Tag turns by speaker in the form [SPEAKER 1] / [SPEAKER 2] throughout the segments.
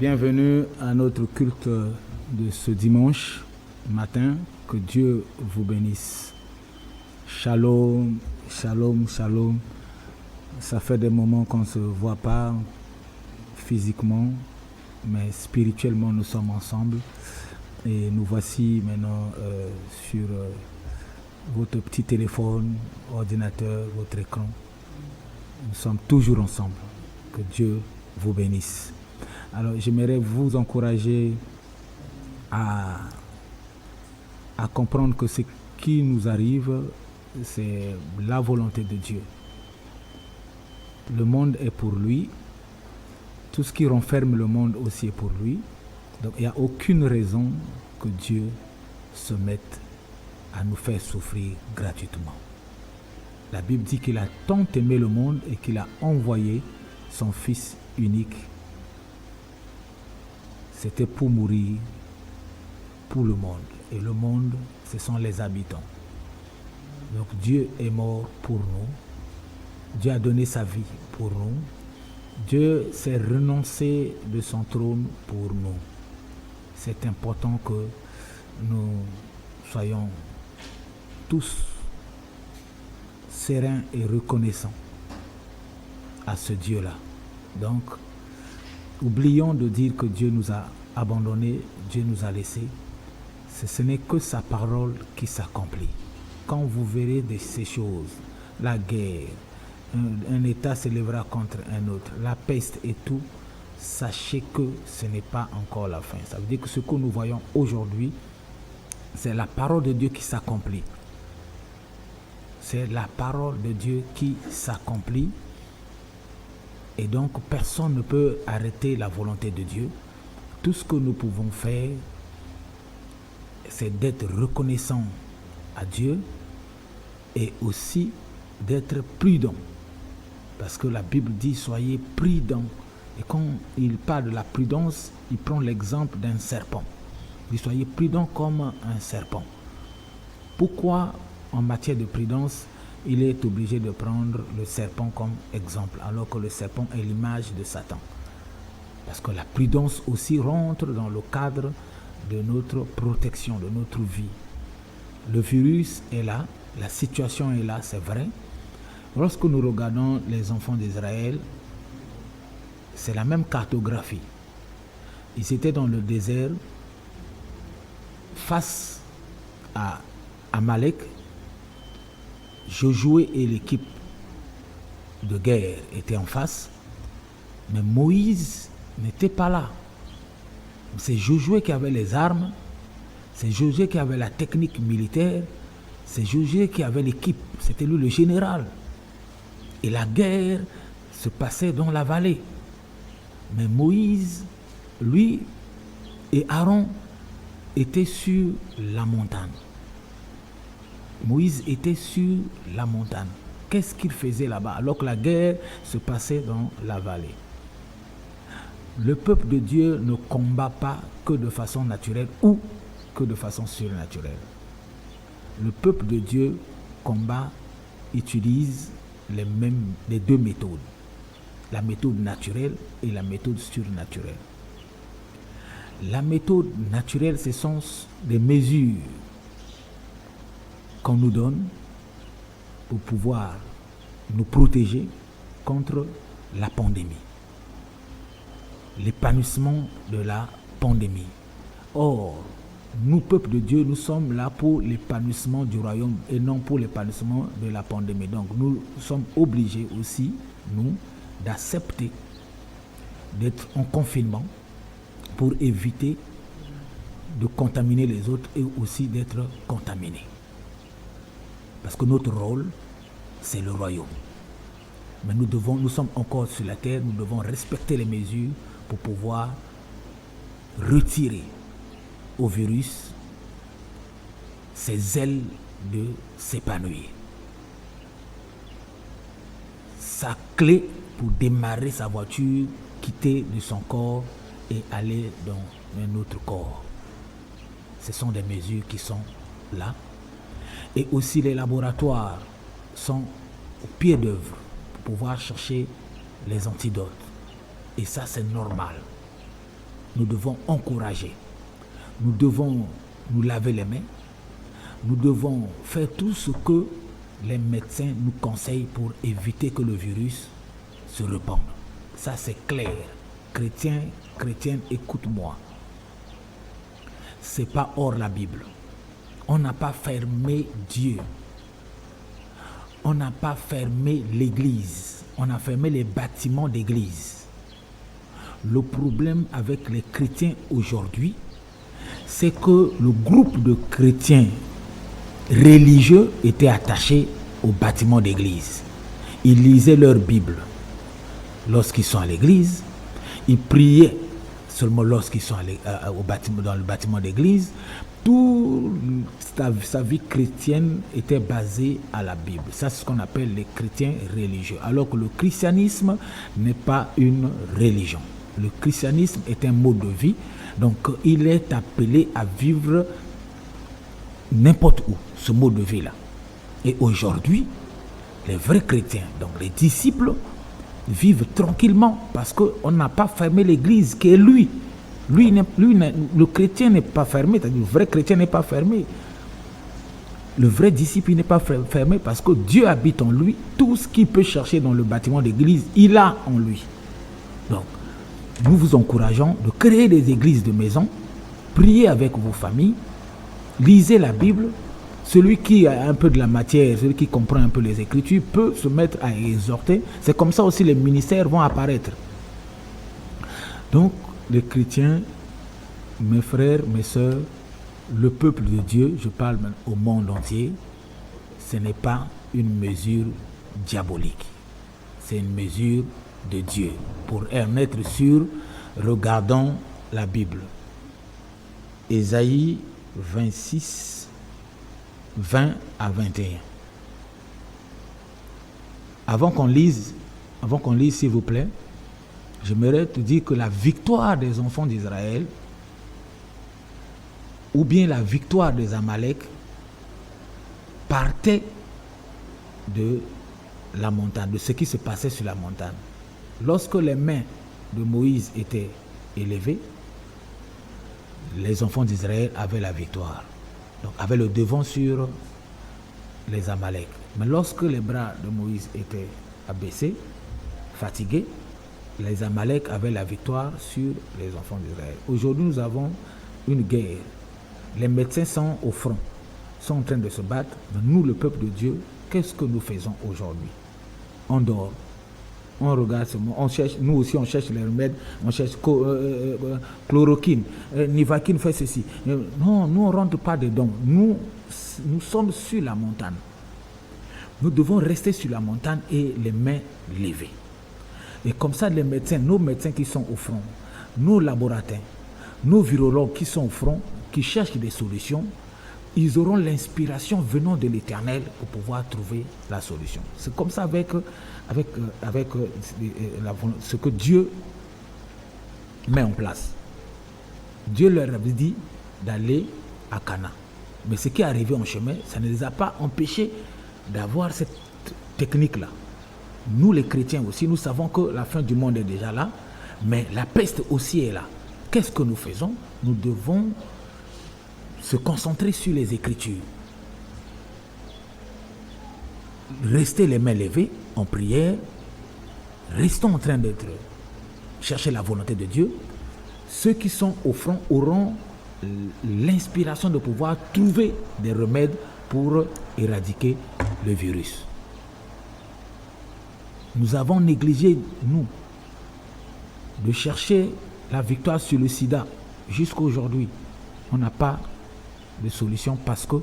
[SPEAKER 1] Bienvenue à notre culte de ce dimanche matin. Que Dieu vous bénisse. Shalom, shalom, shalom. Ça fait des moments qu'on ne se voit pas physiquement, mais spirituellement nous sommes ensemble. Et nous voici maintenant sur votre petit téléphone, ordinateur, votre écran. Nous sommes toujours ensemble. Que Dieu vous bénisse. Alors j'aimerais vous encourager à comprendre que ce qui nous arrive, c'est la volonté de Dieu. Le monde est pour lui. Tout ce qui renferme le monde aussi est pour lui. Donc il n'y a aucune raison que Dieu se mette à nous faire souffrir gratuitement. La Bible dit qu'il a tant aimé le monde et qu'il a envoyé son Fils unique. C'était pour mourir pour le monde. Et le monde, ce sont les habitants. Donc Dieu est mort pour nous. Dieu a donné sa vie pour nous. Dieu s'est renoncé de son trône pour nous. C'est important que nous soyons tous sereins et reconnaissants à ce Dieu-là. Donc, oublions de dire que Dieu nous a abandonnés, Dieu nous a laissés. Ce n'est que sa parole qui s'accomplit. Quand vous verrez ces choses, la guerre, un État s'élèvera contre un autre, la peste et tout, sachez que ce n'est pas encore la fin. Ça veut dire que ce que nous voyons aujourd'hui, c'est la parole de Dieu qui s'accomplit. C'est la parole de Dieu qui s'accomplit. Et donc, personne ne peut arrêter la volonté de Dieu. Tout ce que nous pouvons faire, c'est d'être reconnaissant à Dieu et aussi d'être prudent. Parce que la Bible dit, soyez prudents. Et quand il parle de la prudence, il prend l'exemple d'un serpent. Il dit, soyez prudents comme un serpent. Pourquoi, en matière de prudence, il est obligé de prendre le serpent comme exemple, alors que le serpent est l'image de Satan? Parce que la prudence aussi rentre dans le cadre de notre protection, de notre vie. Le virus est là, la situation est là, c'est vrai. Lorsque nous regardons les enfants d'Israël, c'est la même cartographie. Ils étaient dans le désert face à Amalek. Josué et l'équipe de guerre étaient en face, mais Moïse n'était pas là. C'est Josué qui avait les armes, c'est Josué qui avait la technique militaire, c'est Josué qui avait l'équipe, c'était lui le général. Et la guerre se passait dans la vallée. Mais Moïse, lui et Aaron étaient sur la montagne. Moïse était sur la montagne. Qu'est-ce qu'il faisait là-bas alors que la guerre se passait dans la vallée? Le peuple de Dieu ne combat pas que de façon naturelle ou que de façon surnaturelle. Le peuple de Dieu combat, utilise les deux méthodes. La méthode naturelle et la méthode surnaturelle. La méthode naturelle, ce sont des mesures qu'on nous donne pour pouvoir nous protéger contre la pandémie. L'épanouissement de la pandémie. Or, nous, peuple de Dieu, nous sommes là pour l'épanouissement du royaume et non pour l'épanouissement de la pandémie. Donc, nous sommes obligés aussi, nous, d'accepter d'être en confinement pour éviter de contaminer les autres et aussi d'être contaminés. Parce que notre rôle, c'est le royaume. Mais nous sommes encore sur la terre, nous devons respecter les mesures pour pouvoir retirer au virus ses ailes de s'épanouir. Sa clé pour démarrer sa voiture, quitter de son corps et aller dans un autre corps. Ce sont des mesures qui sont là. Et aussi les laboratoires sont au pied d'œuvre pour pouvoir chercher les antidotes. Et ça, c'est normal. nous devons encourager, nous devons nous laver les mains, nous devons faire tout ce que les médecins nous conseillent pour éviter que le virus se répande. Ça, c'est clair. Chrétiens, chrétiennes, écoute-moi. Ce n'est pas hors la Bible. On n'a pas fermé Dieu. On n'a pas fermé l'église. On a fermé les bâtiments d'église. Le problème avec les chrétiens aujourd'hui, c'est que le groupe de chrétiens religieux était attaché au bâtiment d'église. Ils lisaient leur Bible lorsqu'ils sont à l'église. Ils priaient seulement lorsqu'ils sont dans le bâtiment d'église. Toute sa vie chrétienne était basée à la Bible. Ça, c'est ce qu'on appelle les chrétiens religieux. Alors que le christianisme n'est pas une religion. Le christianisme est un mode de vie. Donc, il est appelé à vivre n'importe où, ce mode de vie-là. Et aujourd'hui, les vrais chrétiens, donc les disciples, vivent tranquillement parce qu'on n'a pas fermé l'église qui est lui. Le chrétien n'est pas fermé, c'est-à-dire le vrai chrétien n'est pas fermé. Le vrai disciple n'est pas fermé parce que Dieu habite en lui. Tout ce qu'il peut chercher dans le bâtiment d'église, il a en lui. Donc, nous vous encourageons de créer des églises de maison, priez avec vos familles, lisez la Bible. Celui qui a un peu de la matière, celui qui comprend un peu les Écritures, peut se mettre à exhorter. C'est comme ça aussi les ministères vont apparaître. Donc, les chrétiens, mes frères, mes sœurs, le peuple de Dieu, je parle au monde entier, ce n'est pas une mesure diabolique. C'est une mesure de Dieu. Pour en être sûr, regardons la Bible. Ésaïe 26, 20 à 21. Avant qu'on lise, s'il vous plaît, j'aimerais te dire que la victoire des enfants d'Israël, ou bien la victoire des Amalek, partait de la montagne, de ce qui se passait sur la montagne. Lorsque les mains de Moïse étaient élevées, les enfants d'Israël avaient la victoire. Donc, avaient le devant sur les Amalek. Mais lorsque les bras de Moïse étaient abaissés, fatigués, les Amalek avaient la victoire sur les enfants d'Israël. Aujourd'hui, nous avons une guerre. Les médecins sont au front, sont en train de se battre. Mais nous, le peuple de Dieu, qu'est-ce que nous faisons aujourd'hui? On dort, on regarde, on cherche, nous aussi on cherche les remèdes, on cherche chloroquine, Nivaquine fait ceci. Non, nous on ne rentre pas dedans. Nous sommes sur la montagne. Nous devons rester sur la montagne et les mains levées. Et comme ça, les médecins, nos médecins qui sont au front, nos laboratoires, nos virologues qui sont au front, qui cherchent des solutions, ils auront l'inspiration venant de l'Éternel pour pouvoir trouver la solution. C'est comme ça avec ce que Dieu met en place. Dieu leur avait dit d'aller à Cana. Mais ce qui est arrivé en chemin, ça ne les a pas empêchés d'avoir cette technique-là. Nous, les chrétiens aussi, nous savons que la fin du monde est déjà là, mais la peste aussi est là. Qu'est-ce que nous faisons? Nous devons se concentrer sur les Écritures. Restez les mains levées en prière. Restons en train d'être chercher la volonté de Dieu. Ceux qui sont au front auront l'inspiration de pouvoir trouver des remèdes pour éradiquer le virus. Nous avons négligé, nous, de chercher la victoire sur le sida. Jusqu'à aujourd'hui, on n'a pas de solution parce que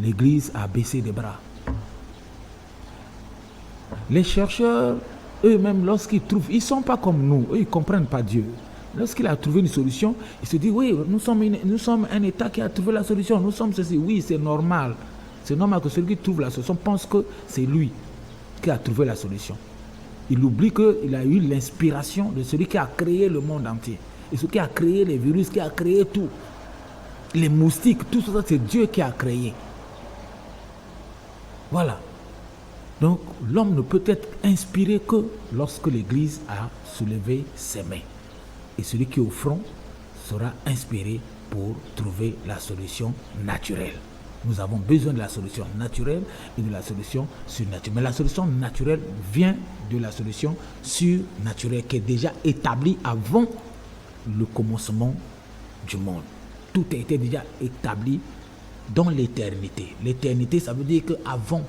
[SPEAKER 1] l'Église a baissé les bras. Les chercheurs, eux-mêmes, lorsqu'ils trouvent, ils ne sont pas comme nous, eux, ils ne comprennent pas Dieu. Lorsqu'il a trouvé une solution, il se dit, oui, nous sommes un État qui a trouvé la solution, nous sommes ceci. Oui, c'est normal. C'est normal que celui qui trouve la solution pense que c'est lui qui a trouvé la solution. Il oublie qu'il a eu l'inspiration de celui qui a créé le monde entier. Et celui qui a créé les virus, qui a créé tout. Les moustiques, tout ça, c'est Dieu qui a créé. Voilà. Donc, l'homme ne peut être inspiré que lorsque l'Église a soulevé ses mains. Et celui qui est au front sera inspiré pour trouver la solution naturelle. Nous avons besoin de la solution naturelle et de la solution surnaturelle. Mais la solution naturelle vient de la solution surnaturelle qui est déjà établie avant le commencement du monde. Tout a été déjà établi dans l'éternité. L'éternité, ça veut dire qu'avant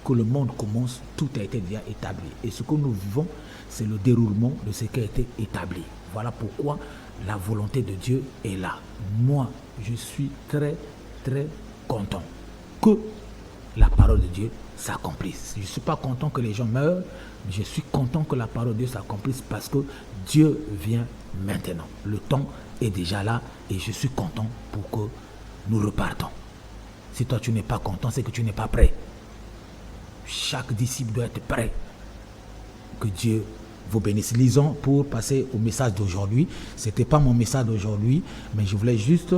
[SPEAKER 1] que le monde commence, tout a été déjà établi. Et ce que nous vivons, c'est le déroulement de ce qui a été établi. Voilà pourquoi la volonté de Dieu est là. Moi, je suis très, très content que la parole de Dieu s'accomplisse. Je ne suis pas content que les gens meurent, mais je suis content que la parole de Dieu s'accomplisse parce que Dieu vient maintenant. Le temps est déjà là et je suis content pour que nous repartons. Si toi tu n'es pas content, c'est que tu n'es pas prêt. Chaque disciple doit être prêt. Que Dieu vous bénisse. Lisons pour passer au message d'aujourd'hui. Ce n'était pas mon message d'aujourd'hui, mais je voulais juste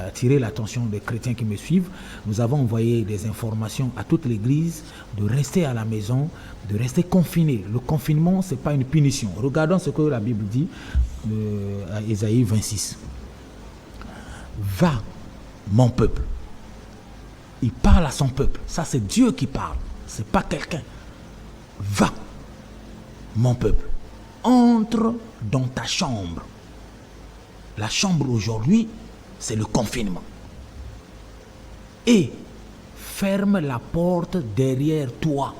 [SPEAKER 1] attirer l'attention des chrétiens qui me suivent. Nous avons envoyé des informations à toute l'Église de rester à la maison, de rester confinés. Le confinement, ce n'est pas une punition. Regardons ce que la Bible dit à Ésaïe 26. Va, mon peuple. Il parle à son peuple. Ça, c'est Dieu qui parle. Ce n'est pas quelqu'un. Va, mon peuple, entre dans ta chambre. La chambre aujourd'hui, c'est le confinement. Et ferme la porte derrière toi.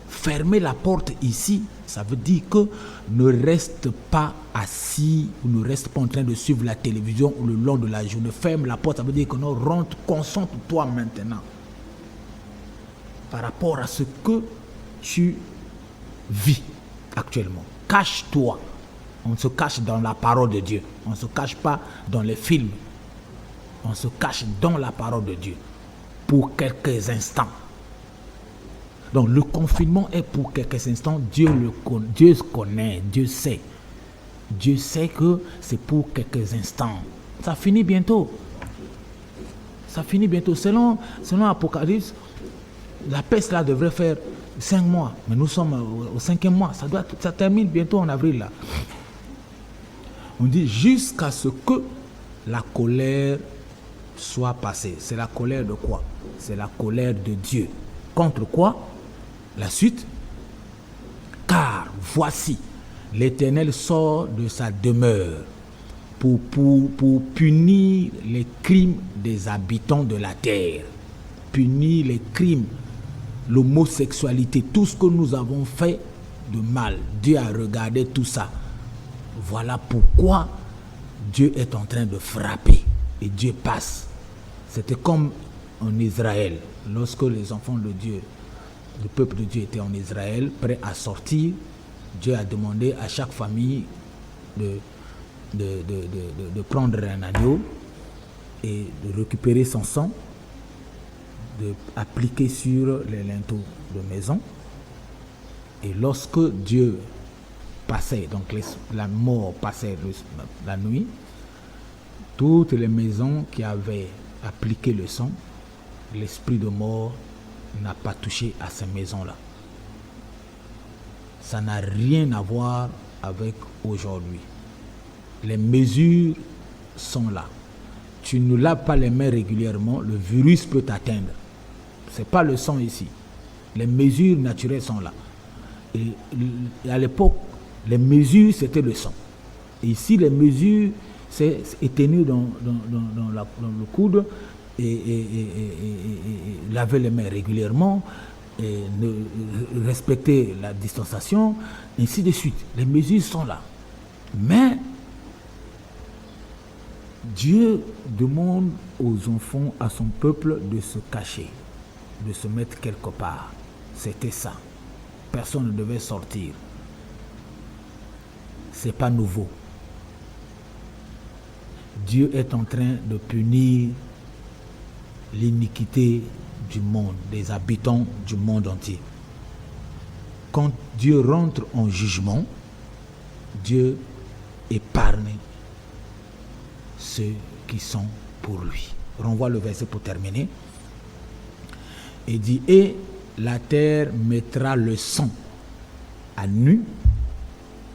[SPEAKER 1] Fermer la porte ici, ça veut dire que ne reste pas assis ou ne reste pas en train de suivre la télévision ou le long de la journée. Ferme la porte, ça veut dire que non, rentre, concentre-toi maintenant par rapport à ce que tu vis actuellement. Cache-toi. On se cache dans la parole de Dieu. On ne se cache pas dans les films. On se cache dans la parole de Dieu pour quelques instants. Donc le confinement est pour quelques instants. Dieu connaît, Dieu sait. Dieu sait que c'est pour quelques instants. Ça finit bientôt. Ça finit bientôt. Selon Apocalypse, la peste là devrait faire 5 mois. Mais nous sommes au 5e mois. Ça termine bientôt en avril là. On dit jusqu'à ce que la colère soit passée. C'est la colère de quoi? C'est la colère de Dieu. Contre quoi? La suite. Car voici, l'Éternel sort de sa demeure pour punir les crimes des habitants de la terre. Punir les crimes, l'homosexualité, tout ce que nous avons fait de mal. Dieu a regardé tout ça. Voilà pourquoi Dieu est en train de frapper. Et Dieu passe. C'était comme en Israël. Lorsque les enfants de Dieu, le peuple de Dieu était en Israël, prêt à sortir, Dieu a demandé à chaque famille de prendre un agneau et de récupérer son sang, de appliquer sur les linteaux de maison. Et lorsque Dieu passait, donc la mort passait la nuit, toutes les maisons qui avaient appliqué le sang, l'esprit de mort n'a pas touché à ces maisons-là. Ça n'a rien à voir avec aujourd'hui. Les mesures sont là. Tu ne laves pas les mains régulièrement, le virus peut t'atteindre. Ce n'est pas le sang ici. Les mesures naturelles sont là. Et à l'époque, les mesures, c'était le sang. Et ici, les mesures, c'est éteindre dans le coude et laver les mains régulièrement, et respecter la distanciation, ainsi de suite. Les mesures sont là. Mais Dieu demande aux enfants, à son peuple, de se cacher, de se mettre quelque part. C'était ça. Personne ne devait sortir. C'est pas nouveau. Dieu est en train de punir l'iniquité du monde, des habitants du monde entier. Quand Dieu rentre en jugement, Dieu épargne ceux qui sont pour lui. Renvoie le verset pour terminer. Et dit, et la terre mettra le sang à nu,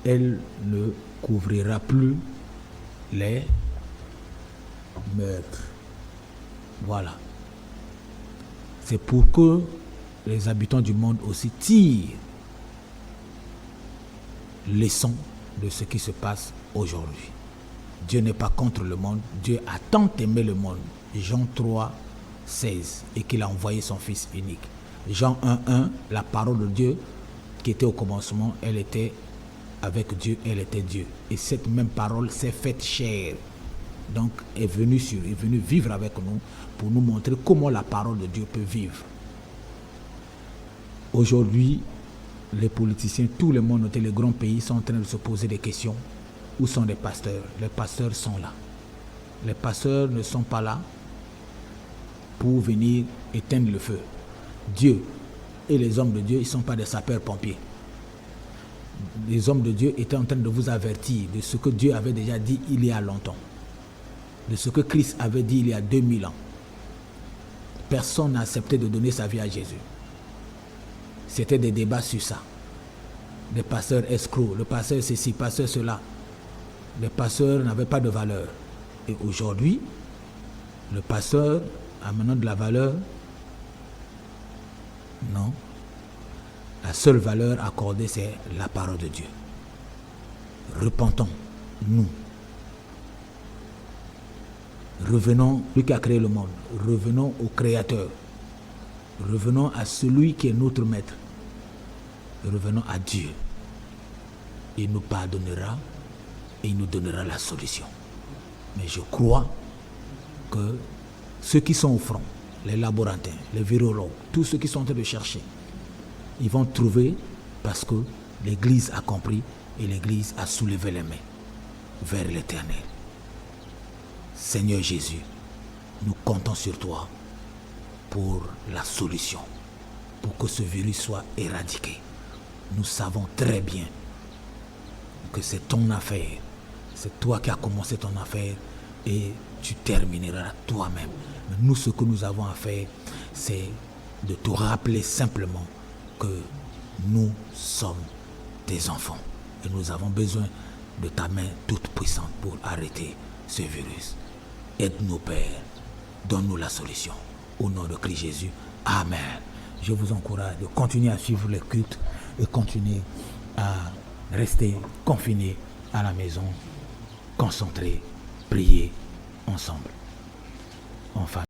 [SPEAKER 1] elle ne couvrira plus les meurtres. Voilà. C'est pour que les habitants du monde aussi tirent leçon de ce qui se passe aujourd'hui. Dieu n'est pas contre le monde. Dieu a tant aimé le monde. Jean 3, 16. Et qu'il a envoyé son Fils unique. Jean 1, 1. La parole de Dieu qui était au commencement, elle était avec Dieu, elle était Dieu. Et cette même parole s'est faite chair. Donc est venue vivre avec nous pour nous montrer comment la parole de Dieu peut vivre. Aujourd'hui, les politiciens, tout le monde, les grands pays sont en train de se poser des questions. Où sont les pasteurs? Les pasteurs sont là. Les pasteurs ne sont pas là pour venir éteindre le feu. Dieu et les hommes de Dieu, ils ne sont pas des sapeurs-pompiers. Les hommes de Dieu étaient en train de vous avertir de ce que Dieu avait déjà dit il y a longtemps. De ce que Christ avait dit il y a 2000 ans. Personne n'a accepté de donner sa vie à Jésus. C'était des débats sur ça. Des pasteurs escrocs, le pasteur ceci, pasteur cela. Les pasteurs n'avaient pas de valeur. Et aujourd'hui, le pasteur a maintenant de la valeur. Non. La seule valeur accordée, c'est la parole de Dieu. Repentons, nous. Revenons, lui qui a créé le monde. Revenons au Créateur. Revenons à celui qui est notre maître. Revenons à Dieu. Il nous pardonnera et il nous donnera la solution. Mais je crois que ceux qui sont au front, les laborantins, les virologues, tous ceux qui sont en train de chercher, ils vont trouver parce que l'Église a compris et l'Église a soulevé les mains vers l'Éternel. Seigneur Jésus, nous comptons sur toi pour la solution, pour que ce virus soit éradiqué. Nous savons très bien que c'est ton affaire, c'est toi qui as commencé ton affaire et tu termineras toi-même. Mais nous, ce que nous avons à faire, c'est de te rappeler simplement que nous sommes tes enfants et nous avons besoin de ta main toute puissante pour arrêter ce virus. Aide-nous, Père, donne-nous la solution. Au nom de Christ Jésus, Amen. Je vous encourage de continuer à suivre les cultes et continuer à rester confinés à la maison, concentrés, prier ensemble. Enfin.